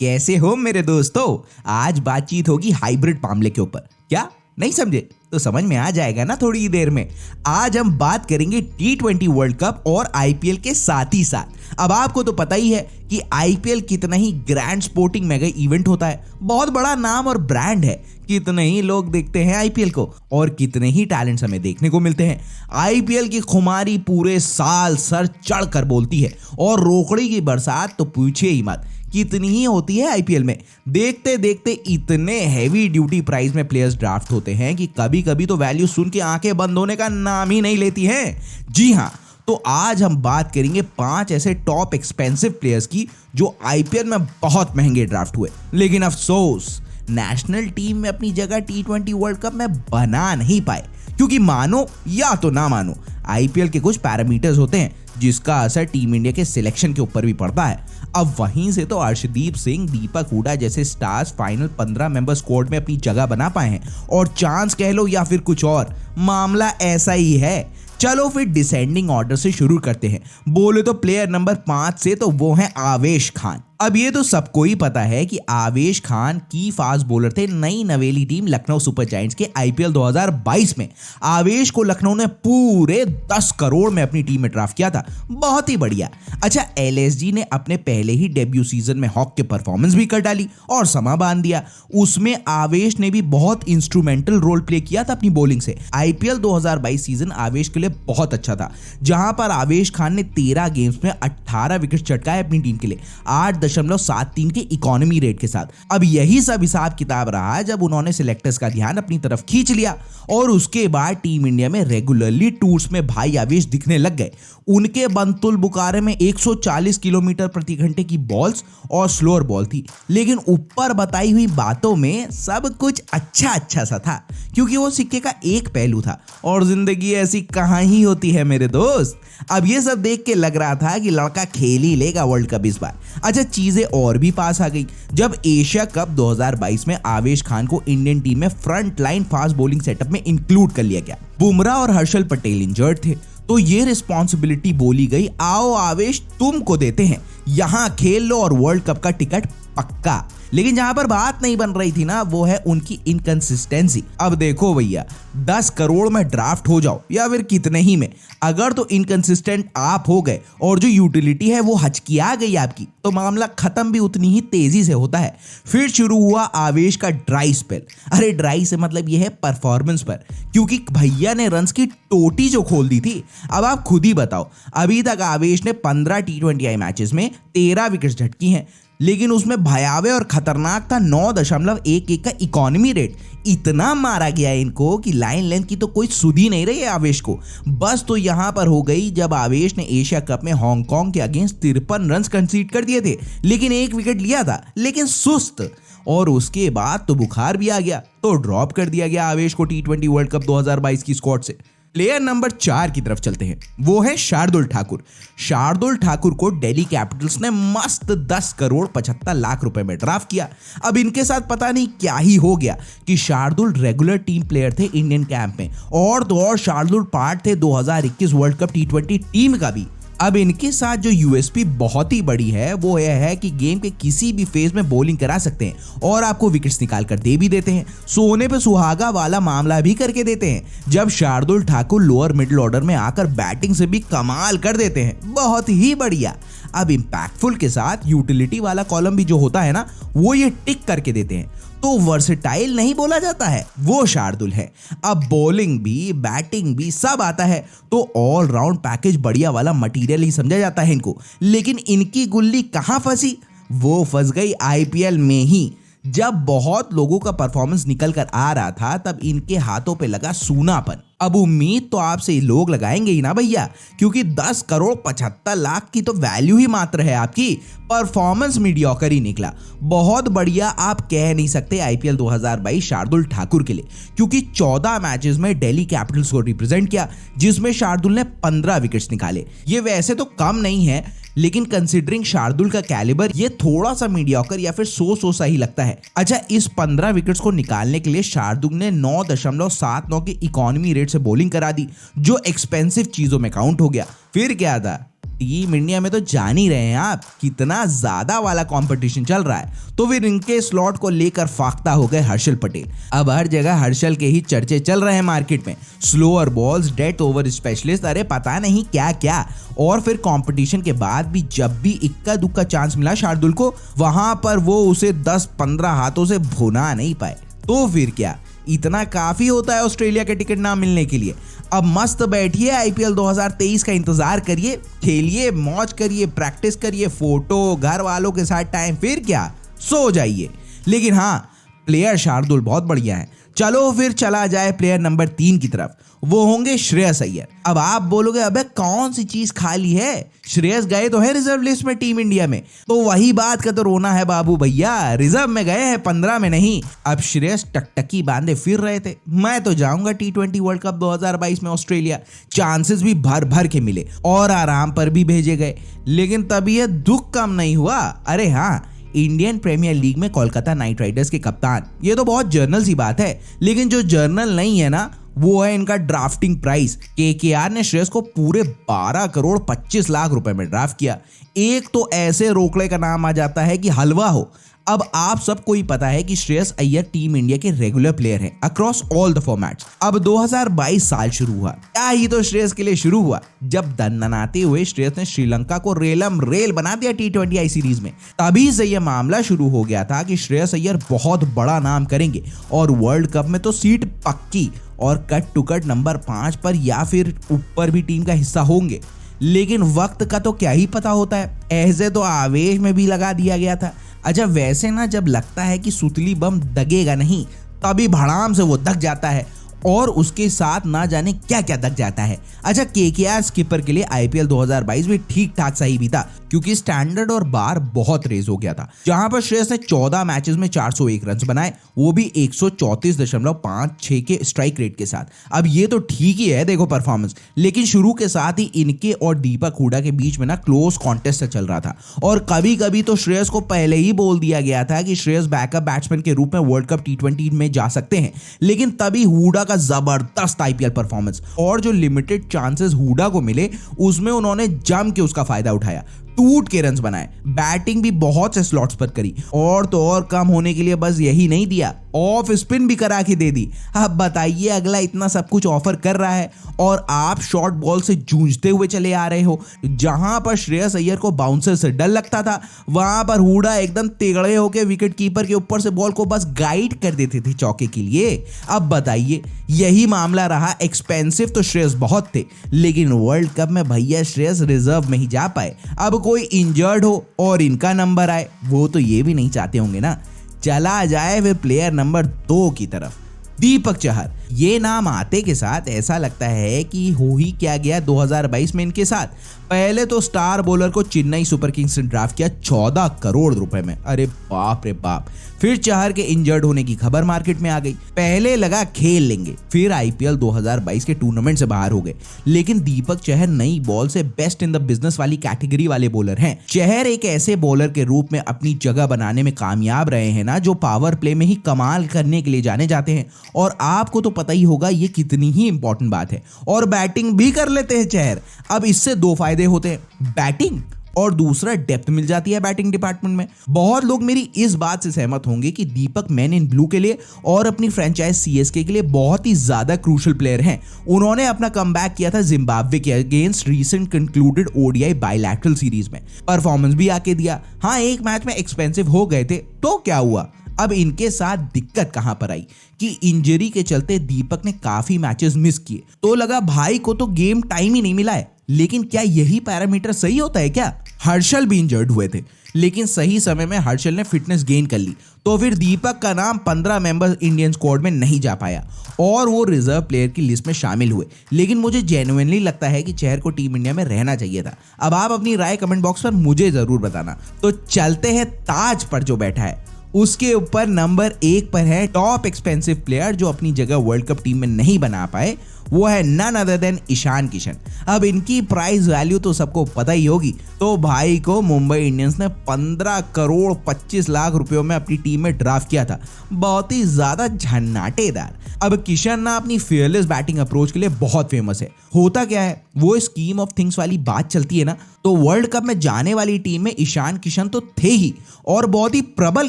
कैसे हो मेरे दोस्तों। आज बातचीत होगी हाइब्रिड मामले के ऊपर। क्या नहीं समझे तो समझ में आ जाएगा ना थोड़ी ही देर में। आज हम बात करेंगे T20 वर्ल्ड कप और आईपीएल के साथ ही साथ। अब आपको तो पता ही है कि आईपीएल कितना ही ग्रैंड स्पोर्टिंग मेगा इवेंट होता है, बहुत बड़ा नाम और ब्रांड है। कितने ही लोग देखते हैं आईपीएल को और कितने ही टैलेंट्स हमें देखने को मिलते हैं। आईपीएल की खुमारी पूरे साल सर चढ़ कर बोलती है और रोकड़ी की बरसात तो पूछिए ही मत, कितनी ही होती है आईपीएल में। देखते देखते इतने हैवी ड्यूटी प्राइस में प्लेयर्स ड्राफ्ट होते हैं कि कभी कभी तो वैल्यू सुन के आंखें बंद होने का नाम ही नहीं लेती हैं। जी हाँ, तो आज हम बात करेंगे 5 ऐसे टॉप एक्सपेंसिव प्लेयर्स की जो आईपीएल में बहुत महंगे ड्राफ्ट हुए, लेकिन अफसोस नेशनल टीम में अपनी जगह T20 वर्ल्ड कप में बना नहीं पाए। क्योंकि मानो या तो ना मानो, आईपीएल के कुछ पैरामीटर्स होते हैं जिसका असर टीम इंडिया के सिलेक्शन के ऊपर भी पड़ता है। अब वहीं से तो अर्शदीप सिंह, दीपक हुडा जैसे स्टार्स फाइनल 15 मेंबर स्क्वाड में अपनी जगह बना पाए हैं, और चांस कह लो या फिर कुछ और, मामला ऐसा ही है। चलो फिर डिसेंडिंग ऑर्डर से शुरू करते हैं। बोले तो प्लेयर नंबर 5 से, तो वो है आवेश खान। अब ये तो सबको ही पता है कि आवेश खान की फास्ट बॉलर थे नई नवेली टीम लखनऊ सुपर जायंट्स के आईपीएल 2022 में। आवेश को लखनऊ ने पूरे 10 करोड़ में अपनी टीम में ड्राफ्ट किया था। बहुत ही बढ़िया। अच्छा, एलएसजी ने अपने पहले ही डेब्यू सीजन में हॉक के परफॉर्मेंस भी कर डाली और समा बांध दिया। उसमें आवेश ने भी बहुत इंस्ट्रूमेंटल रोल प्ले किया था अपनी बॉलिंग से। आईपीएल 2022 सीजन आवेश के लिए बहुत अच्छा था, जहां पर आवेश खान ने 13 गेम्स में 18 विकेट चटकाए अपनी टीम के लिए 8.73 के इकोनॉमी रेट के साथ। अब यही सब हिसाब किताब रहा जब उन्होंने सिलेक्टर्स का ध्यान अपनी तरफ खींच लिया और उसके बाद टीम इंडिया में रेगुलरली टूर्स में भाई आवेश दिखने लग गए। उनके बंतुल बुकारे में 140 किलोमीटर प्रति घंटे की बॉल्स और स्लोअर बॉल थी, लेकिन ऊपर बताई हुई बातों में सब कुछ अच्छा सा था, क्योंकि वो सिक्के का एक पहलू था और जिंदगी ऐसी कहां ही होती है मेरे दोस्त। अब ये सब देख के लग रहा था कि लड़का खेल ही लेगा वर्ल्ड कप इस बार। अच्छा, चीजें और भी पास आ गई जब एशिया कप 2022 में आवेश खान को इंडियन टीम में front line fast bowling setup में इंक्लूड कर लिया गया। बुमराह और हर्षल पटेल इंजर्ड थे, तो ये रिस्पॉन्सिबिलिटी बोली गई, आओ आवेश तुमको देते हैं, यहां खेल लो और वर्ल्ड कप का टिकट पक्का। लेकिन जहां पर बात नहीं बन रही थी ना, वो है उनकी इनकंसिस्टेंसी। अब देखो भैया, 10 करोड़ में ड्राफ्ट हो जाओ या फिर कितने ही में, अगर तो इनकंसिस्टेंट आप हो गए और जो यूटिलिटी है वो हचकिया गई आपकी, तो मामला खत्म भी उतनी ही तेजी से होता है। फिर शुरू हुआ आवेश का ड्राई स्पेल। अरे ड्राई से मतलब ये है परफॉर्मेंस पर, क्योंकि भैया ने रन्स की टोटी जो खोल दी थी। अब आप खुद ही बताओ, अभी तक आवेश ने 15 T20I मैचेस में 13 विकेट्स झटकी हैं, लेकिन उसमें भयावह और खतरनाक था 9.11 का इकोनॉमी रेट। इतना मारा गया इनको कि लाइन लेंथ की तो कोई सुधी नहीं रही है आवेश को। बस तो यहां पर हो गई जब आवेश ने एशिया कप में हांगकांग के अगेंस्ट 53 रन कंसीड कर दिए थे, लेकिन 1 विकेट लिया था, लेकिन सुस्त। और उसके बाद तो बुखार भी आ गया, तो ड्रॉप कर दिया गया आवेश को T20 वर्ल्ड कप 2022 की स्क्वाड से। प्लेयर नंबर 4 की तरफ चलते हैं, वो है शार्दुल ठाकुर। शार्दुल ठाकुर को दिल्ली कैपिटल्स ने मस्त 10 करोड़ 75 लाख रुपए में ड्राफ्ट किया। अब इनके साथ पता नहीं क्या ही हो गया कि शार्दुल रेगुलर टीम प्लेयर थे इंडियन कैंप में, और तो और शार्दुल पार्ट थे 2021 वर्ल्ड कप T20 टीम का भी। अब इनके साथ जो यूएसपी बहुत ही बड़ी है वो यह है कि गेम के किसी भी फेज में बॉलिंग करा सकते हैं और आपको विकेट्स निकाल कर दे भी देते हैं। सोने पे सुहागा वाला मामला भी करके देते हैं जब Shardul Thakur lower middle order में आकर बैटिंग से भी कमाल कर देते हैं। बहुत ही बढ़िया। अब इंपैक्टफुल के साथ यूटिलिटी वाला कॉलम भी जो होता है ना, वो ये टिक करके देते हैं। तो वर्सेटाइल नहीं बोला जाता है, वो शार्दुल है। अब बॉलिंग भी बैटिंग भी सब आता है, तो ऑल राउंड पैकेज बढ़िया वाला मटेरियल ही समझा जाता है इनको। लेकिन इनकी गुल्ली कहां फंसी? वो फंस गई आईपीएल में ही। जब बहुत लोगों का परफॉर्मेंस निकल कर आ रहा था, तब इनके हाथों पे लगा सूनापन। अब उम्मीद तो आपसे लोग लगाएंगे ही ना भैया, क्योंकि 10 करोड़ 75 लाख की तो वैल्यू ही मात्र है आपकी। परफॉर्मेंस मीडियोकर ही निकला। बहुत बढ़िया आप कह नहीं सकते आईपीएल 2022 शार्दुल ठाकुर के लिए, क्योंकि 14 मैचेस में दिल्ली कैपिटल्स को रिप्रेजेंट किया, जिसमें शार्दुल ने 15 विकेट्स निकाले। ये वैसे तो कम नहीं है, लेकिन कंसिडरिंग शार्दुल का कैलिबर ये थोड़ा सा मीडियोकर या फिर सो सा ही लगता है। अच्छा, इस 15 विकेट्स को निकालने के लिए शार्दुल ने 9.79 की इकोनॉमी रेट से बॉलिंग करा दी, जो एक्सपेंसिव चीजों में काउंट हो गया। फिर क्या था, टीम इंडिया में तो जान ही रहे हैं आप कितना ज्यादा वाला कंपटीशन चल रहा है, तो फिर इनके स्लॉट को लेकर फाख्ता हो गए हर्षल पटेल। अब हर जगह हर्षल के ही चर्चे चल रहे हैं मार्केट में, slower balls, death over specialist, अरे पता नहीं क्या क्या। और फिर कंपटीशन के बाद भी जब भी इक्का दुक्का चांस मिला शार्दुल को, वहां पर वो उसे 10-15 हाथों से भुना नहीं पाए। तो फिर क्या, इतना काफी होता है ऑस्ट्रेलिया के टिकट ना मिलने के लिए। अब मस्त बैठिए, आईपीएल 2023 का इंतजार करिए, खेलिए, मौज करिए, प्रैक्टिस करिए, फोटो, घर वालों के साथ टाइम, फिर क्या सो जाइए। लेकिन हाँ, प्लेयर शार्दुल बहुत बढ़िया है। चलो फिर चला जाए प्लेयर नंबर 3 की तरफ, वो होंगे श्रेयस अय्यर। अब आप बोलोगे अबे कौन सी चीज खाली है, श्रेयस गए तो है रिजर्व लिस्ट में टीम इंडिया में, तो वही बात का तो रोना है बाबू भैया, रिजर्व में गए हैं 15 में नहीं। अब श्रेयस टकटकी बांधे फिर रहे थे, मैं तो जाऊंगा T20 वर्ल्ड कप 2022 में ऑस्ट्रेलिया। चांसेस भी भर भर के मिले और आराम पर भी भेजे गए, लेकिन तभी यह दुख कम नहीं हुआ। अरे हाँ, इंडियन प्रीमियर लीग में कोलकाता नाइट राइडर्स के कप्तान, ये तो बहुत जर्नल सी बात है, लेकिन जो जर्नल नहीं है ना, वो है इनका ड्राफ्टिंग प्राइस। केकेआर ने श्रेयस को पूरे 12 करोड़ 25 लाख रुपए में ड्राफ्ट किया। एक तो ऐसे रोकड़े का नाम आ जाता है कि हलवा हो। अब आप सबको ही पता है कि श्रेयस अय्यर टीम इंडिया के रेगुलर प्लेयर हैं अक्रॉस ऑल द फॉर्मेट्स। अब 2022 साल शुरू हुआ, क्या ही तो श्रेयस के लिए शुरू हुआ, जब दनदनाते हुए श्रेयस ने श्रीलंका को रेलम रेल बना दिया T20 आई सीरीज में। तभी से यह मामला शुरू हो गया था कि श्रेयस अय्यर बहुत बड़ा नाम करेंगे और वर्ल्ड कप में तो सीट पक्की और कट टू कट नंबर 5 पर या फिर ऊपर भी टीम का हिस्सा होंगे। लेकिन वक्त का तो क्या ही पता होता है, ऐसे तो आवेश में भी लगा दिया गया था। अच्छा वैसे ना, जब लगता है कि सुतली बम दगेगा नहीं, तभी भड़ाम से वो दग जाता है और उसके साथ ना जाने क्या क्या दग जाता है। अच्छा, केकेआर स्किपर के लिए आईपीएल 2022 भी ठीक ठाक सही भी था, क्योंकि स्टैंडर्ड और बार बहुत रेज हो गया था, जहां पर श्रेयस ने 14 मैचेस में 401 रन बनाए, वो भी 134.56 के स्ट्राइक रेट के साथ। अब ये तो ठीक ही है देखो परफॉर्मेंस, लेकिन शुरू के साथ ही इनके और दीपक हुडा के बीच में ना क्लोज कॉन्टेस्ट चल रहा था और कभी कभी तो श्रेयस को पहले ही बोल दिया गया था कि श्रेयस बैकअप बैट्समैन के रूप में वर्ल्ड कप T20 में जा सकते हैं। लेकिन तभी हुडा जबरदस्त आईपीएल परफॉर्मेंस और जो लिमिटेड चांसेस हुडा को मिले, उसमें उन्होंने जम के उसका फायदा उठाया, टूट के रन्स बनाए, बैटिंग भी बहुत से स्लॉट्स पर करी और तो और कम होने के लिए बस यही नहीं दिया, ऑफ स्पिन भी करा के दे दी। अब बताइए, अगला इतना सब कुछ ऑफर कर रहा है और आप शॉर्ट बॉल से जूझते हुए चले आ रहे हो। जहां पर श्रेयस अय्यर को बाउंसर से डर लगता था, वहां पर हुडा एकदम तेगड़े होकर विकेट कीपर के ऊपर से बॉल को बस गाइड कर देते थे चौके के लिए। अब बताइए, यही मामला रहा। एक्सपेंसिव तो श्रेयस बहुत थे, लेकिन वर्ल्ड कप में भैया श्रेयस रिजर्व में ही जा पाए। अब कोई इंजर्ड हो और इनका नंबर आए, वो तो ये भी नहीं चाहते होंगे ना। चला जाए फिर प्लेयर नंबर 2 की तरफ, दीपक चहर। ये नाम आते के साथ ऐसा लगता है कि हो ही क्या गया 2022 में इनके साथ। पहले तो स्टार बॉलर को चेन्नई सुपर किंग्स ने ड्राफ्ट किया 14 करोड़ रुपए में, अरे बाप रे बाप। फिर चहर के इंजर्ड होने की खबर मार्केट में आ गई। पहले लगा खेल लेंगे, फिर आईपीएल 2022 के टूर्नामेंट से बाहर हो गए। लेकिन दीपक चहर नई बॉल से बेस्ट इन द बिजनेस वाली कैटेगरी वाले बॉलर हैं। चहर एक ऐसे बॉलर के रूप में अपनी जगह बनाने में कामयाब रहे हैं ना, जो पावर प्ले में ही कमाल करने के लिए जाने जाते हैं, और आपको तो पता ही होगा ये कितनी ही इंपॉर्टेंट बात है। और बैटिंग भी कर लेते हैं चहर। अब इससे 2 फायदे होते हैं, बैटिंग और दूसरा डेप्थ मिल जाती है बैटिंग डिपार्टमेंट में। बहुत लोग मेरी इस बात से सहमत होंगे कि दीपक मैन इन ब्लू के लिए और अपनी फ्रेंचाइज सीएसके के लिए बहुत ही ज्यादा क्रूशियल प्लेयर हैं। उन्होंने अपना कमबैक किया था जिम्बाब्वे के against recent concluded ODI bilateral series में, परफॉर्मेंस भी आके दिया। हाँ, एक मैच में एक्सपेंसिव हो गए थे, तो क्या हुआ। अब इनके साथ दिक्कत कहां पर आई कि इंजरी के चलते दीपक ने काफी मैचेस मिस किए, तो लगा भाई को तो गेम टाइम ही नहीं मिला है। लेकिन क्या यही पैरामीटर सही होता है क्या? हर्षल भी इंजर्ड हुए थे, लेकिन सही समय में हर्षल ने फिटनेस गेन कर ली, तो फिर दीपक का नाम 15 मेंबर्स इंडियन स्क्वाड में नहीं जा पाया और वो रिजर्व प्लेयर की लिस्ट में शामिल हुए। लेकिन मुझे जेन्युइनली लगता है कि चहर को टीम इंडिया में रहना चाहिए था। अब आप अपनी राय कमेंट बॉक्स पर मुझे जरूर बताना। तो चलते हैं ताज पर जो बैठा है, उसके ऊपर नंबर 1 पर है टॉप एक्सपेंसिव प्लेयर जो अपनी जगह वर्ल्ड कप टीम में नहीं बना पाए, वो है none other than Ishan Kishan. अब इनकी प्राइस वैल्यू तो सबको पता ही होगी। तो भाई को मुंबई इंडियंस ने 15 करोड़ 25 लाख रुपयों में अपनी टीम में ड्राफ्ट किया था, बहुत ही ज्यादा झन्नाटेदार। अब किशन ना अपनी फियरलेस बैटिंग अप्रोच के लिए बहुत फेमस है। होता क्या है, वो स्कीम ऑफ थिंग्स वाली बात चलती है ना, तो वर्ल्ड कप में जाने वाली टीम में ईशान किशन तो थे ही और बहुत ही प्रबल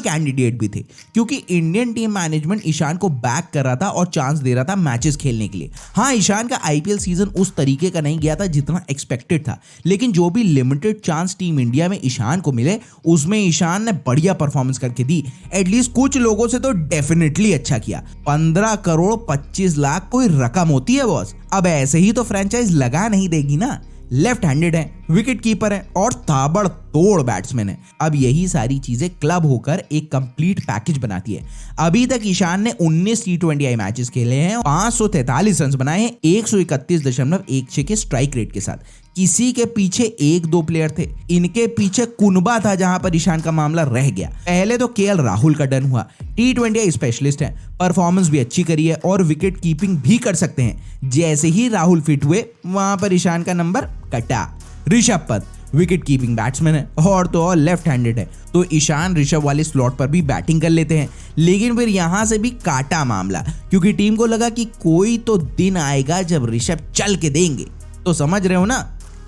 कैंडिडेट भी थे, क्योंकि इंडियन टीम मैनेजमेंट ईशान को बैक कर रहा था और चांस दे रहा था मैचेस खेलने के लिए। हाँ, ईशान का आईपीएल सीजन उस तरीके का नहीं गया था जितना एक्सपेक्टेड था, लेकिन जो भी लिमिटेड चांस टीम इंडिया में ईशान को मिले उसमें ईशान ने बढ़िया परफॉर्मेंस करके दी। एटलीस्ट कुछ लोगों से तो डेफिनेटली अच्छा किया। 15 करोड़ 25 लाख कोई रकम होती है बॉस। अब ऐसे ही तो फ्रेंचाइज लगा नहीं देगी ना। लेफ्ट हैंडेड है, विकेट कीपर है और ताबड़तोड़ बैट्समैन है। अब यही सारी चीजें क्लब होकर एक कंप्लीट पैकेज बनाती है। अभी तक ईशान ने 19 T20I मैचेस खेले हैं, 543 रन बनाए हैं 131.16 के स्ट्राइक रेट के साथ। किसी के पीछे 1-2 प्लेयर थे, इनके पीछे कुनबा था जहां पर ईशान का मामला रह गया। पहले तो केएल राहुल का डन हुआ, T20I स्पेशलिस्ट है, परफॉर्मेंस भी अच्छी करी है और विकेट कीपिंग भी कर सकते हैं। जैसे ही राहुल फिट हुए वहां पर ईशान का नंबर कटा। Rishabh Pant wicket keeping batsman है और तो और लेफ्ट हैंडेड है, तो ईशान ऋषभ वाले स्लॉट पर भी बैटिंग कर लेते हैं। लेकिन फिर यहां से भी काटा मामला, क्योंकि टीम को लगा कि कोई तो दिन आएगा जब ऋषभ चल के देंगे। तो समझ रहे हो ना,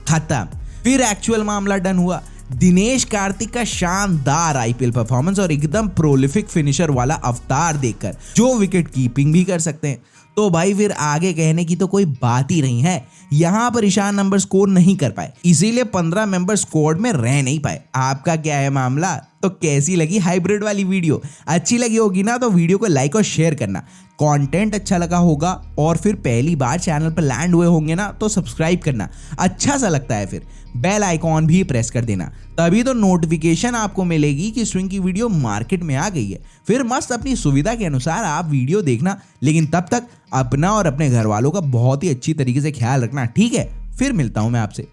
खत्म। फिर एक्चुअल मामला डन हुआ। दिनेश कार्तिक का शानदार आईपीएल परफॉर्मेंस और एकदम प्रोलिफिक फिनिशर वाला अवतार देखकर जो विकेट कीपिंग भी कर सकते हैं, तो भाई फिर आगे कहने की तो कोई बात ही नहीं है। यहां पर ईशान नंबर स्कोर नहीं कर पाए, इसीलिए 15 मेंबर स्क्वाड में रह नहीं पाए। आपका क्या है मामला? तो कैसी लगी हाइब्रिड वाली वीडियो? अच्छी लगी होगी ना तो वीडियो को लाइक और शेयर करना। कंटेंट अच्छा लगा होगा और फिर पहली बार चैनल पर लैंड हुए होंगे ना तो सब्सक्राइब करना। अच्छा सा लगता है फिर बेल आइकॉन भी प्रेस कर देना, तभी तो नोटिफिकेशन आपको मिलेगी कि स्विंग की वीडियो मार्केट में आ गई है। फिर मस्त अपनी सुविधा के अनुसार आप वीडियो देखना, लेकिन तब तक अपना और अपने घर वालों का बहुत ही अच्छी तरीके से ख्याल रखना, ठीक है? फिर मिलता हूं मैं आपसे।